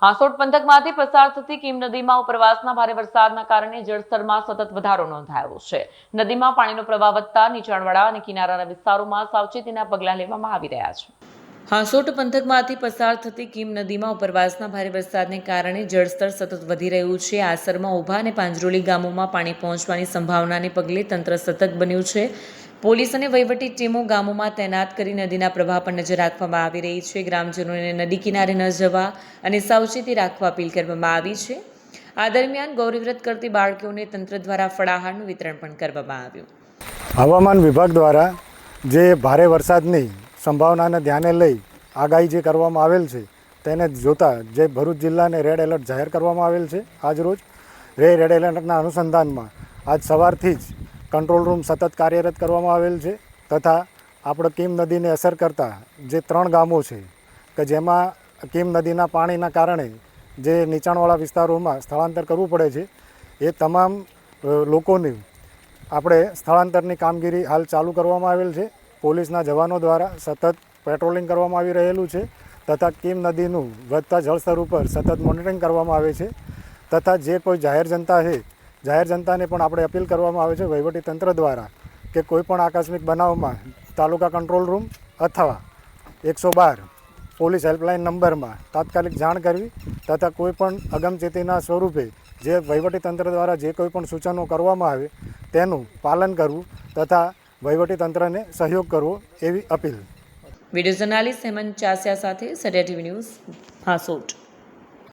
હાંસોટ પંથકમાંથી પસાર થતી કીમ નદીમાં ઉપરવાસના ભારે વરસાદના કારણે જળસ્તરમાં સતત વધારો નોંધાયો છે। નદીમાં પાણીનો પ્રવાહ વધતા નીચાણવાળા અને કિનારાના વિસ્તારોમાં સાવચેતીના પગલાં લેવામાં આવી રહ્યા છે। હાંસોટ પંથકમાંથી પસાર થતી કીમ નદીમાં ઉપરવાસના ભારે વરસાદને કારણે જળસ્તર સતત વધી રહ્યું છે। આસરમાં ઉભા અને પાંજરોલી ગામોમાં પાણી પહોંચવાની સંભાવનાને પગલે તંત્ર સતર્ક બન્યું છે। પોલીસ અને વહીવટી ટીમો ગામોમાં તૈનાત કરી નદીના પ્રવાહ પર નજર રાખવામાં આવી રહી છે। ગ્રામજનોને નદી કિનારે ન જવા અને સાવચેતી રાખવા અપીલ કરવામાં આવી છે। આ દરમિયાન ગૌરીવ્રત કરતી બાળકીઓને તંત્ર દ્વારા ફળાહારનું વિતરણ પણ કરવામાં આવ્યું। હવામાન વિભાગ દ્વારા જે ભારે વરસાદની સંભાવનાને ધ્યાને લઈ આગાહી જે કરવામાં આવેલ છે તેને જોતા જે ભરૂચ જિલ્લાને રેડ એલર્ટ જાહેર કરવામાં આવેલ છે। આજરોજ રેડ એલર્ટના અનુસંધાનમાં આજ સવારથી જ કંટ્રોલ રૂમ સતત કાર્યરત કરવામાં આવેલ છે તથા આપણે કીમ નદીને અસર કરતા જે 3 ગામો છે કે જેમાં કીમ નદીના પાણીના કારણે જે નીચાણવાળા વિસ્તારોમાં સ્થળાંતર કરવું પડે છે એ તમામ લોકોની આપણે સ્થળાંતરની કામગીરી હાલ ચાલુ કરવામાં આવેલ છે। પોલીસના જવાનો દ્વારા સતત પેટ્રોલિંગ કરવામાં આવી રહેલું છે તથા કીમ નદીનું વધતા જળસ્તર ઉપર સતત મોનિટરિંગ કરવામાં આવે છે તથા જે કોઈ જાહેર જનતા છે જાહેર જનતાને પણ આપણે અપીલ કરવામાં આવે છે વહીવટી તંત્ર દ્વારા કે કોઈ પણ આકસ્મિક બનાવમાં તાલુકા કંટ્રોલ રૂમ અથવા 112 પોલીસ હેલ્પલાઇન નંબરમાં તાત્કાલિક જાણ કરવી તથા કોઈ પણ અગમચેતીના સ્વરૂપે જે વહીવટી તંત્ર દ્વારા જે કોઈ પણ સૂચનો કરવામાં આવે તેનું પાલન કરવું તથા વહીવટી તંત્રને સહયોગ કરવો એવી અપીલ। વિડીયો જર્નાલિસ્ટ હેમંત ચાસિયા સાથે સરિયા ટીવી ન્યૂઝ હાંસોટ।